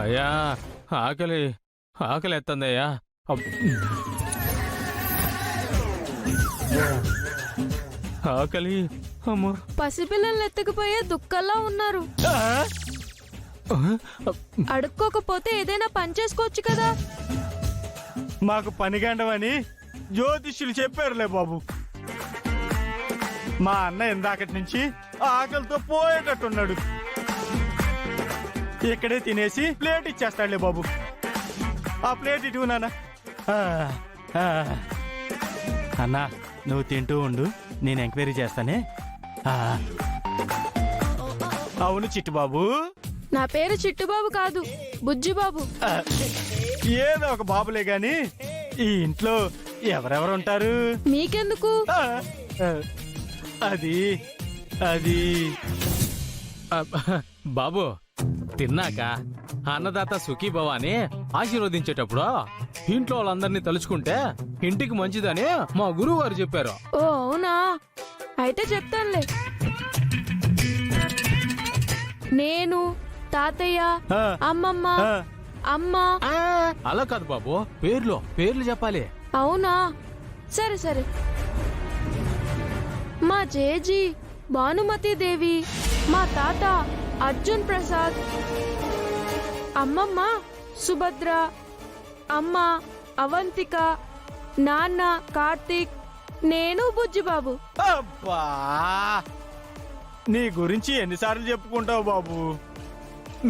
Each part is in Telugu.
అయ్యా ఆకలి ఆకలి ఎత్తందయ్యా. ఆకలి అమ్మా. పసిపిల్లల్ని ఎత్తుకుపోయే దుఃఖంలా ఉన్నారు. అడుక్కోకపోతే ఏదైనా పని చేసుకోవచ్చు కదా. మాకు పనిగండమని జ్యోతిష్యులు చెప్పారులే బాబు. మా అన్న ఇందాకటి నుంచి ఆకలితో పోయేటట్టున్నాడు. ఇక్కడే తినేసి ప్లేట్ ఇచ్చేస్తాడులే బాబు. ఆ ప్లేట్ ఇటు నాన్న. అన్నా నువ్వు తింటూ ఉండు, నేను ఎంక్వైరీ చేస్తానే. అవును చిట్టుబాబు. నా పేరు చిట్టుబాబు కాదు, బుజ్జిబాబు. ఏదో ఒక బాబులే గాని ఈ ఇంట్లో ఎవరెవరు ఉంటారు? మీకెందుకు? అది అది బాబు తిన్నాక అన్నదాత సుఖీభవ అని ఆశీర్వదించేటప్పుడు ఇంట్లో వాళ్ళందరినీ తలుచుకుంటే ఇంటికి మంచిదని మా గురువు గారు చెప్పారు. ఓ అవునా, అయితే చెప్తానులే. నేను, తాతయ్య, అమ్మమ్మ, అమ్మ. అలా కాదు బాబు, పేర్లు చెప్పాలి. అవునా, సరే సరే. మా జేజీ భానుమతి దేవి, మా తాత అర్జున్ ప్రసాద్, అమ్మమ్మ సుభద్ర, అమ్మ అవంతిక, నాన్న కార్తీక్, నేను బుజ్జిబాబు. అబ్బా, నీ గురించి ఎన్నిసార్లు చెప్పుకుంటావు బాబు?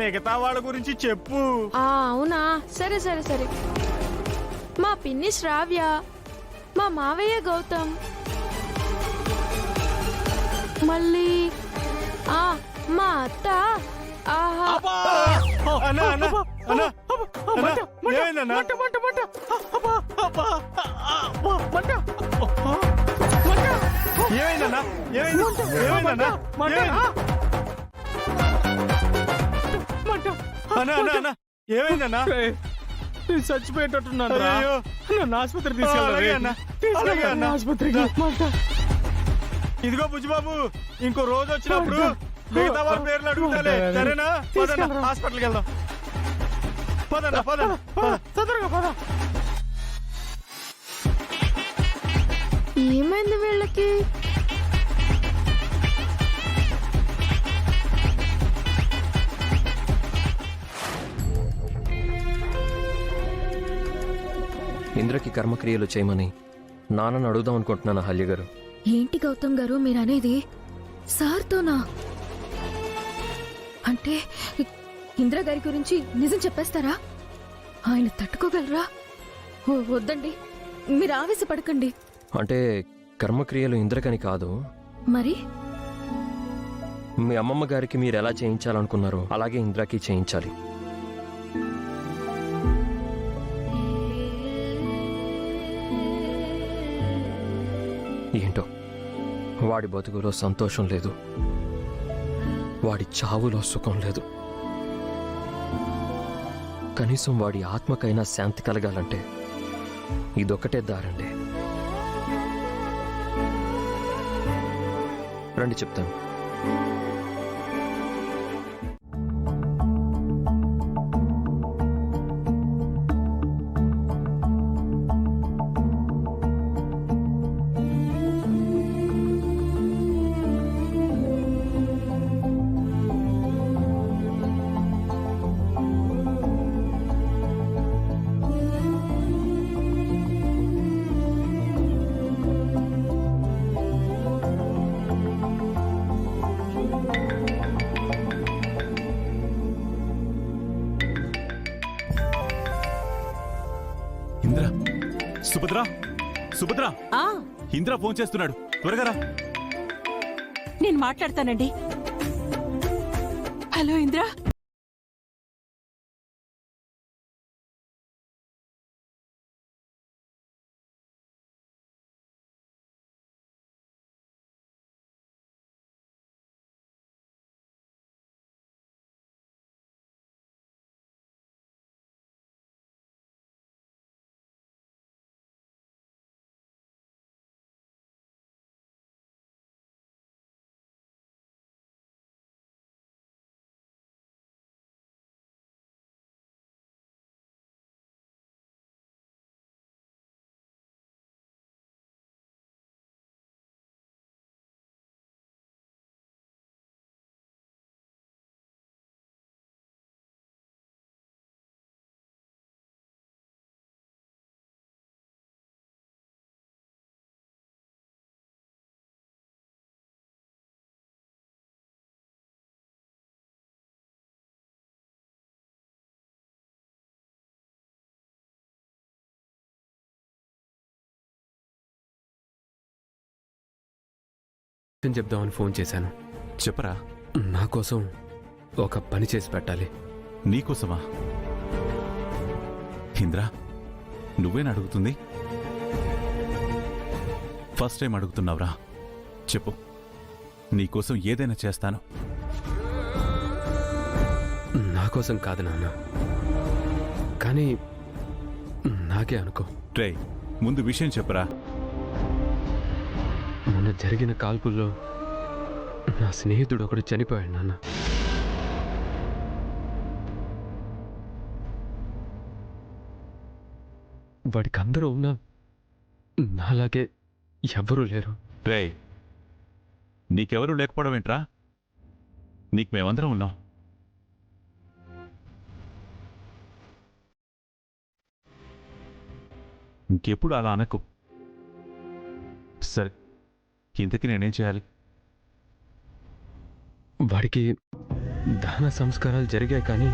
మిగతా వాళ్ళ గురించి చెప్పు. అవునా, సరే సరే సరే. మా పిన్ని శ్రావ్య, మా మావయ్య గౌతమ్, మళ్ళీ మా అత్త. ఏమైందన్నా? చచ్చిపోయేటట్టున్నాను. నన్ను ఆసుపత్రికి తీసుకెళ్ళాలి. ఆసుపత్రికి. ఇదిగో బుజ్జిబాబు, ఇంకో రోజు వచ్చినప్పుడు మిగతా వాళ్ళ పేర్లు అడుగుతాలే, సరేనా? పదన్నా హాస్పిటల్కి వెళ్దాం. పదన్నా తొందరగా పద. ఏమైంది వీళ్ళకి? ఇంద్రకి కర్మక్రియలు చేయమని నాన్నను అడుగుదాం అనుకుంటున్నాను అహల్య గారు. ఏంటి గౌతమ్ గారు మీరనేది? సార్తోనా? అంటే ఇంద్ర గారి గురించి నిజం చెప్పేస్తారా? ఆయన తట్టుకోగలరా? వద్దండి, మీరు ఆవేశపడకండి. అంటే కర్మక్రియలు ఇంద్రకని కాదు, మరి మీ అమ్మమ్మ గారికి మీరు ఎలా చేయించాలనుకున్నారో అలాగే ఇంద్రకి చేయించాలి. ఏంటో వాడి బతుకులో సంతోషం లేదు, వాడి చావులో సుఖం లేదు. కనీసం వాడి ఆత్మకైనా శాంతి కలగాలంటే ఇదొక్కటే దారండి. రండి చెప్తాను. సుభద్ర, ఇంద్ర ఫోన్ చేస్తున్నాడు, త్వరగా రా. నేను మాట్లాడతానండి. హలో ఇంద్ర. నేను చెప్దామని ఫోన్ చేశాను. చెప్పరా. నా కోసం ఒక పని చేసి పెట్టాలి. నీకోసమా? ఇంద్రా, నువ్వేనా అడుగుతుంది? ఫస్ట్ టైం అడుగుతున్నావురా. చెప్పు, నీకోసం ఏదైనా చేస్తాను. నా కోసం కాదు నాన్న, కానీ నాకే అనుకో. ట్రై ముందు విషయం చెప్పరా. మొన్న జరిగిన కాల్పుల్లో నా స్నేహితుడు ఒకడు చనిపోయాడు నాన్న. వాడికి అందరూ ఉన్నా నాలాగే ఎవ్వరూ లేరు. ట్రై, నీకెవరూ లేకపోవడం ఏంట్రా? నీకు మేమందరం ఉన్నాం. ఇంకెప్పుడు అలా అనకు. సరే, ఇంతకీ నేనేం చేయాలి? వాడికి దహన సంస్కారాలు జరిగాయి, కానీ